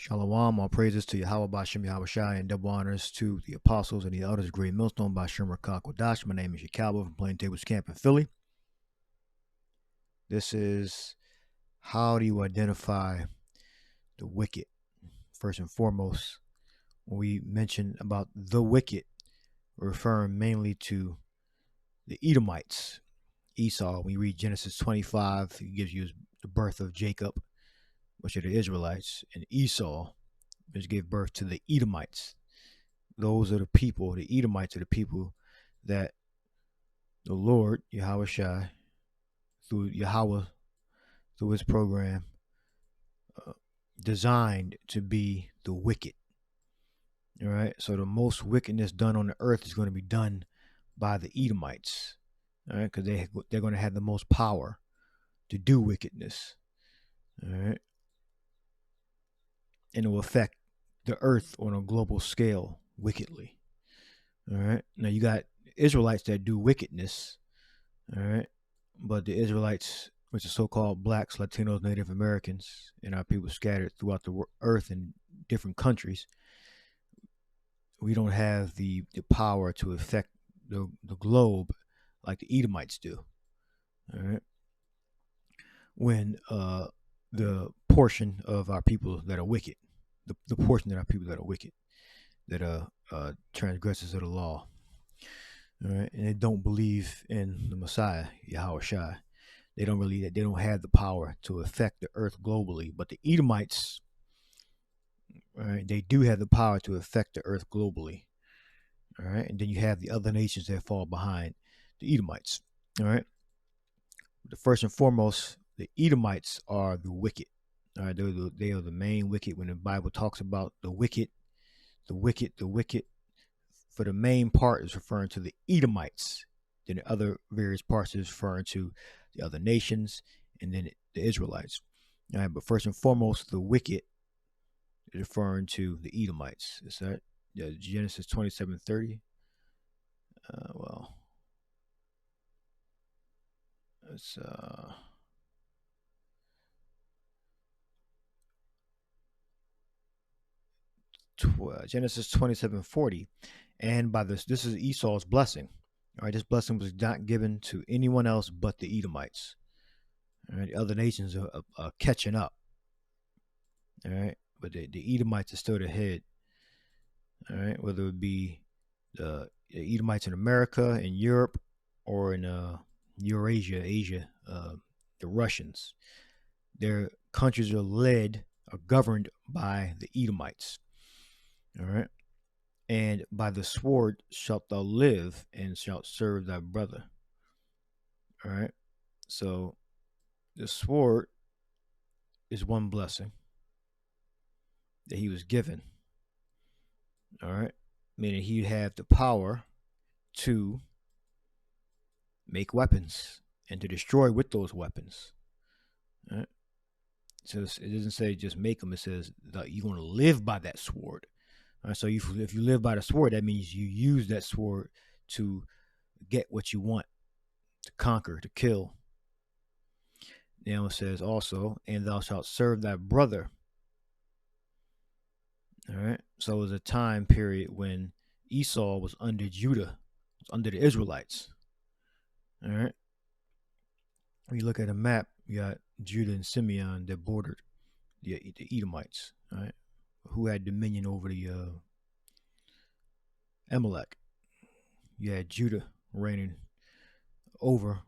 Shalom, all praises to Yahweh Bashem Yahweh Shai, and double honors to the apostles and the elders of Great Millstone Bashem Rakak Wadash. My name is Yakalba from Plain Tables Camp in Philly. This is how do you identify the wicked? First and foremost, when we mention about the wicked, we're referring mainly to the Edomites. Esau, when you read Genesis 25, it gives you the birth of Jacob, which are the Israelites, and Esau, which gave birth to the Edomites. Those are the people, the Edomites are the people that the Lord, Yahweh Shai, through Yahweh, through his program, designed to be the wicked. All right, so the most wickedness done on the earth is going to be done by the Edomites. All right, because they're going to have the most power to do wickedness. All right, and it will affect the earth on a global scale wickedly. All right, now you got Israelites that do wickedness. All right, but the Israelites, which are so-called blacks, Latinos, Native Americans, and our people scattered throughout the earth in different countries, we don't have the power to affect the globe like the Edomites do. All right, when the portion of our people that are wicked, the portion of our people that are wicked, that are transgressors of the law, all right, and they don't believe in the Messiah, Yahweh Shai. They don't have the power to affect the earth globally. But the Edomites, all right, they do have the power to affect the earth globally. All right, and then you have the other nations that fall behind the Edomites. All right, the first and foremost, the Edomites are the wicked. All right, they are the main wicked. When the Bible talks about the wicked, for the main part is referring to the Edomites. Then the other various parts is referring to the other nations, and then the Israelites. All right, but first and foremost, the wicked is referring to the Edomites. Is that Genesis 27:30? Well, it's Genesis 27:40, and by this is Esau's blessing. All right, this blessing was not given to anyone else but the Edomites. All right, the other nations are catching up. All right, but the Edomites are still ahead. All right, whether it be the Edomites in America, in Europe, or in Eurasia, Asia, the Russians. Their countries are governed by the Edomites. All right, and by the sword shalt thou live, and shalt serve thy brother. All right, so the sword is one blessing that he was given. All right, meaning he had the power to make weapons and to destroy with those weapons. All right, so it doesn't say just make them. It says that you're going to live by that sword. All right, so if you live by the sword, that means you use that sword to get what you want, to conquer, to kill. Now it says also, and thou shalt serve thy brother. All right, so it was a time period when Esau was under Judah, was under the Israelites. All right, when you look at a map, you got Judah and Simeon that bordered the Edomites. All right, who had dominion over the Amalek. You had Judah reigning over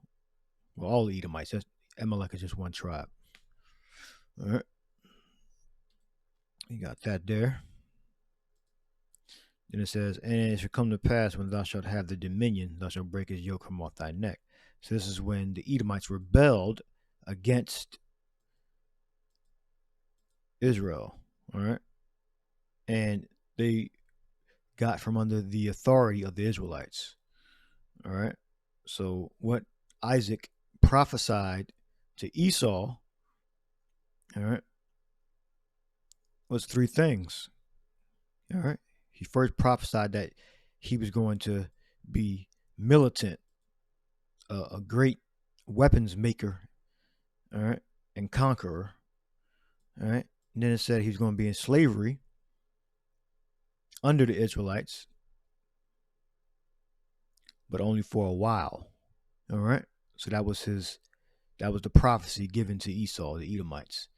all the Edomites. Amalek is just one tribe. All right, you got that there. Then it says, and it shall come to pass when thou shalt have the dominion, thou shalt break his yoke from off thy neck. So this is when the Edomites rebelled against Israel. All right, and they got from under the authority of the Israelites. All right, so what Isaac prophesied to Esau, all right, was three things. All right, he first prophesied that he was going to be militant, a great weapons maker, all right, and conqueror, all right, And then it said he was going to be in slavery under the Israelites, but only for a while. All right. So that was the prophecy given to Esau, the Edomites.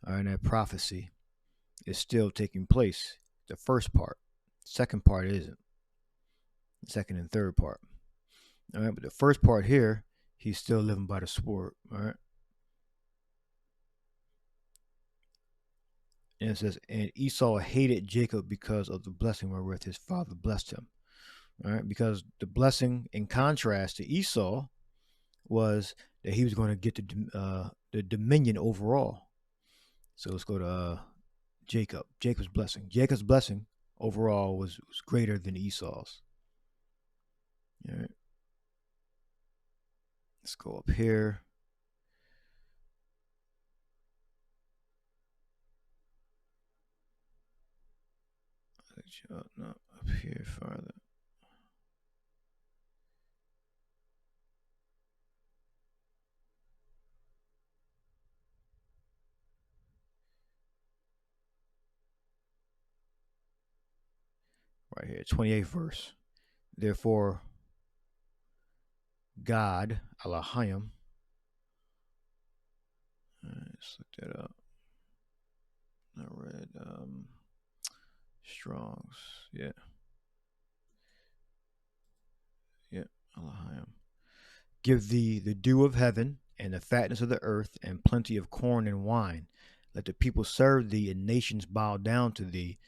All right. And that prophecy is still taking place. The first part. Second part isn't. The second and third part. All right. But the first part here, he's still living by the sword. All right. And it says, and Esau hated Jacob because of the blessing wherewith his father blessed him. All right. Because the blessing, in contrast to Esau, was that he was going to get the dominion overall. So let's go to Jacob. Jacob's blessing. Jacob's blessing overall was greater than Esau's. All right. Let's go up here. No, up here farther. Right here, 28th verse. Therefore, God, Elohim. Let's look that up. I read Strong's. Yeah. Elohim. Give thee the dew of heaven and the fatness of the earth and plenty of corn and wine. Let the people serve thee and nations bow down to thee.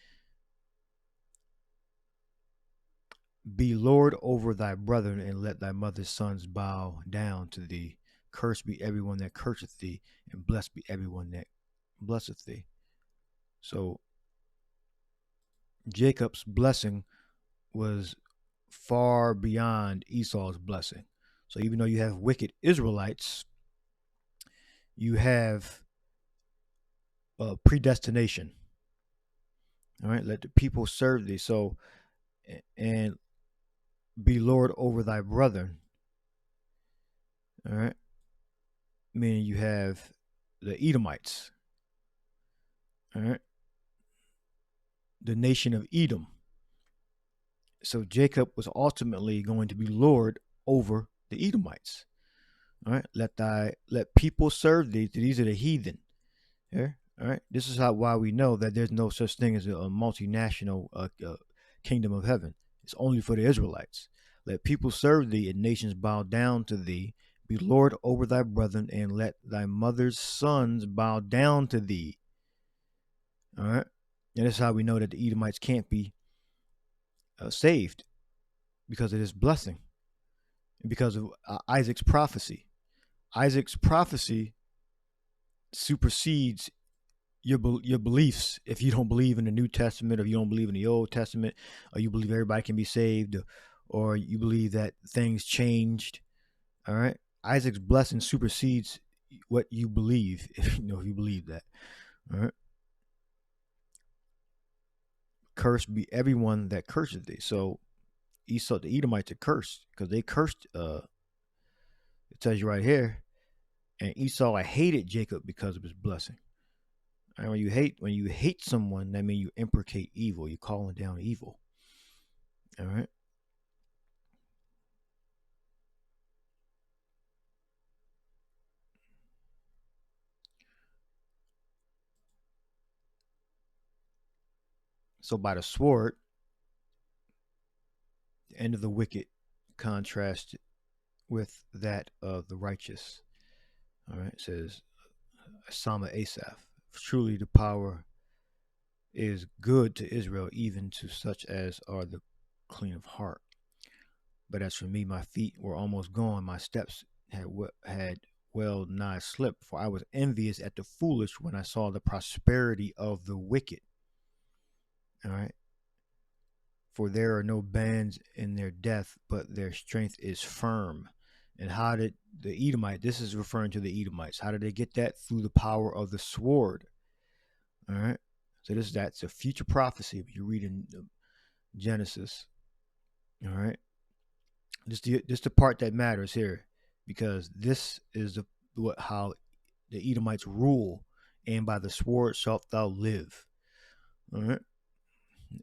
Be Lord over thy brethren, and let thy mother's sons bow down to thee. Cursed be everyone that curseth thee, and blessed be everyone that blesseth thee. So Jacob's blessing was far beyond Esau's blessing. So even though you have wicked Israelites, you have predestination. All right, let the people serve thee. So, and be Lord over thy brethren. All right, meaning you have the Edomites. All right, the nation of Edom. So Jacob was ultimately going to be Lord over the Edomites. All right, let people serve thee. These are the heathen. Yeah. All right. This is why we know that there's no such thing as a multinational kingdom of heaven. It's only for the Israelites. Let people serve thee and nations bow down to thee. Be Lord over thy brethren, and let thy mother's sons bow down to thee. All right. And this is how we know that the Edomites can't be saved, because of this blessing, and because of Isaac's prophecy. Isaac's prophecy supersedes your beliefs. If you don't believe in the New Testament, or you don't believe in the Old Testament, or you believe everybody can be saved, or you believe that things changed, all right, Isaac's blessing supersedes what you believe, if you believe that. All right. Cursed be everyone that curses thee. So Esau, the Edomites, are cursed because they cursed. It tells you right here, and Esau hated Jacob because of his blessing. And when you hate someone, that means you imprecate evil. You're calling down evil. All right. So by the sword, the end of the wicked contrasted with that of the righteous. All right. It says, Psalm of Asaph. Truly the power is good to Israel, even to such as are the clean of heart. But as for me, my feet were almost gone. My steps had well nigh slipped, for I was envious at the foolish when I saw the prosperity of the wicked. All right. For there are no bands in their death, but their strength is firm. And how did the Edomite, this is referring to the Edomites, how did they get that? Through the power of the sword. All right. So that's a future prophecy. If you read in Genesis. All right. This the part that matters here, because this is how the Edomites rule and by the sword shalt thou live. All right.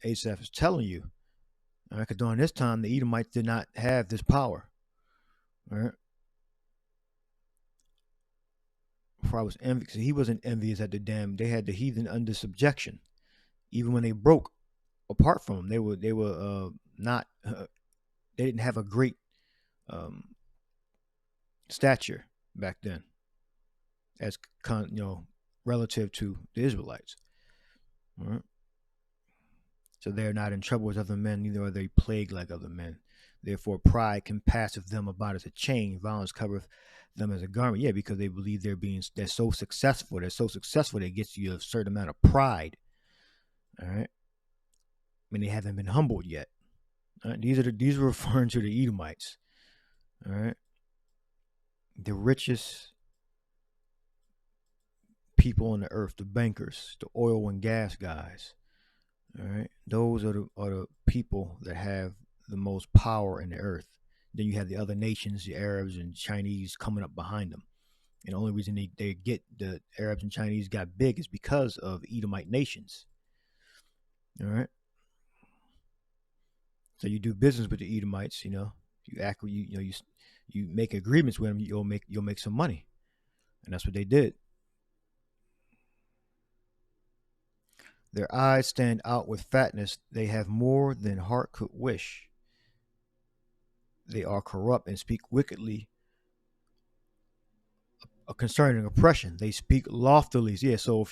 Asaph is telling you, all right, because during this time the Edomites did not have this power. All right. For I was envious. He wasn't envious at the damn. They had the heathen under subjection, even when they broke apart from them. They were not. They didn't have a great stature back then, as relative to the Israelites. All right. So they are not in trouble as other men, neither are they plagued like other men. Therefore, pride compasseth them about as a chain, violence covereth them as a garment. Yeah, because they believe they're so successful. They're so successful that gets you a certain amount of pride. All right. I mean, they haven't been humbled yet. All right? These are referring to the Edomites. All right. The richest people on the earth, the bankers, the oil and gas guys. All right, those are the people that have the most power in the earth. Then you have the other nations, the Arabs and Chinese, coming up behind them. And the only reason they get the Arabs and Chinese got big is because of Edomite nations. All right. So you do business with the Edomites, you act, you make agreements with them, you'll make some money, and that's what they did. Their eyes stand out with fatness. They have more than heart could wish. They are corrupt and speak wickedly concerning oppression. They speak loftily. Yeah. So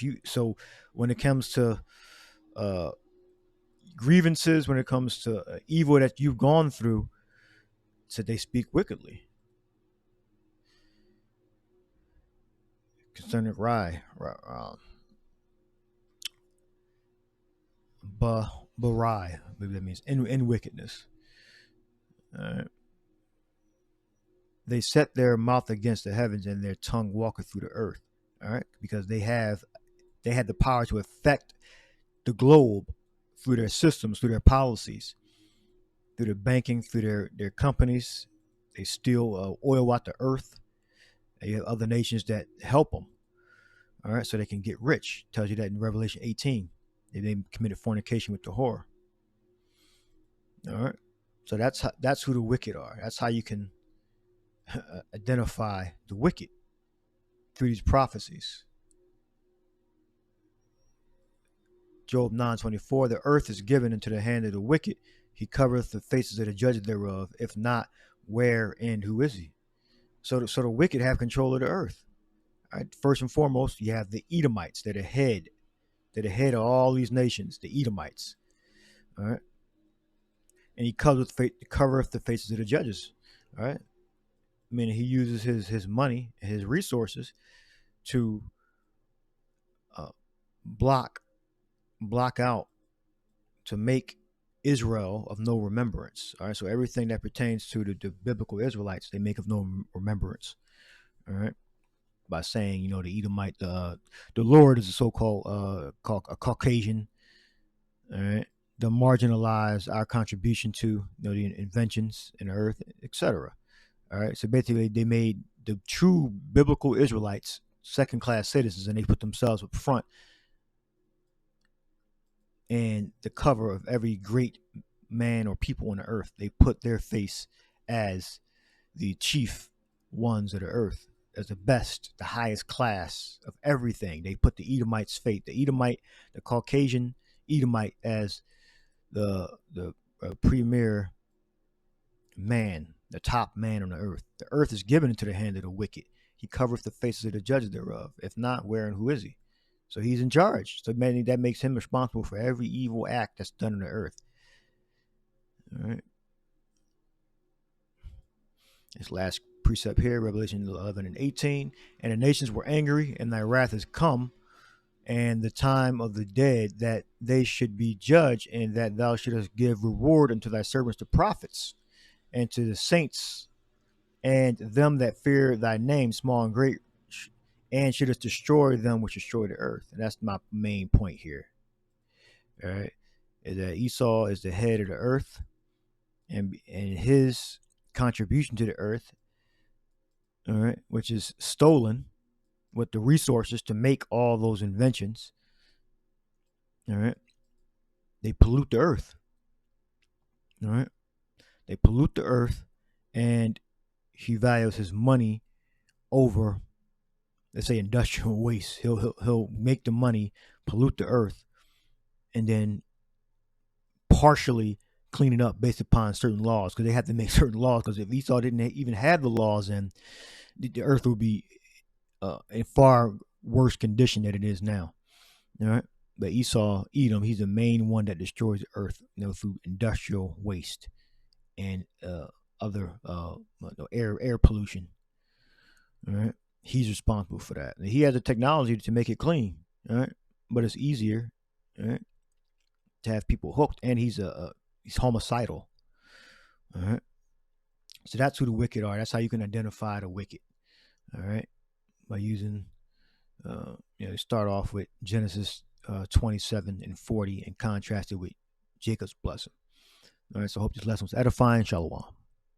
when it comes to grievances, when it comes to evil that you've gone through, so they speak wickedly concerning barai, maybe that means in wickedness. All right. They set their mouth against the heavens, and their tongue walketh through the earth. All right, because they had the power to affect the globe through their systems, through their policies, through their banking, through their companies. They steal oil out the earth. And you have other nations that help them. All right, so they can get rich. Tells you that in Revelation 18. They committed fornication with the whore. All right, so that's who the wicked are. That's how you can identify the wicked through these prophecies. Job 9:24, the earth is given into the hand of the wicked. He covereth the faces of the judges thereof. If not, where and who is he? So the wicked have control of the earth. All right, first and foremost, you have the Edomites. They're the head. They're the head of all these nations, the Edomites. All right. And he covereth the faces of the judges. All right. I mean, he uses his money, his resources to block out, to make Israel of no remembrance. All right. So everything that pertains to the biblical Israelites, they make of no remembrance. All right. By saying, the Edomite, the Lord is a so-called a Caucasian. All right. To marginalize our contribution to the inventions in the earth, etc. All right. So basically, they made the true biblical Israelites second-class citizens, and they put themselves up front and the cover of every great man or people on the earth. They put their face as the chief ones of the earth, as the best, the highest class of everything. They put the Edomite's fate, the Caucasian Edomite, as the premier man, the top man on the earth. The earth is given into the hand of the wicked. He covereth the faces of the judges thereof. If not, where and who is he? So he's in charge. So that makes him responsible for every evil act that's done on the earth. All right. This last precept here, Revelation 11 and 18. And the nations were angry, and thy wrath is come, and the time of the dead, that they should be judged, and that thou shouldest give reward unto thy servants the prophets, and to the saints, and them that fear thy name, small and great, and shouldest destroy them which destroy the earth. And that's my main point here. All right, is that Esau is the head of the earth, and his contribution to the earth, all right, which is stolen, with the resources to make all those inventions. All right. They pollute the earth. All right. They pollute the earth, and he values his money over, let's say, industrial waste. He'll make the money, pollute the earth, and then partially clean it up based upon certain laws, because they have to make certain laws. Because if Esau didn't even have the laws, then the earth would be in far worse condition than it is now. All right. But Esau, Edom, he's the main one that destroys the earth, through industrial waste and other air pollution. All right. He's responsible for that. And he has the technology to make it clean. All right. But it's easier, all right, to have people hooked, and he's homicidal. All right. So that's who the wicked are. That's how you can identify the wicked. All right. By using, start off with Genesis 27 and 40 and contrast it with Jacob's blessing. All right. So I hope this lesson was edifying. Shalom.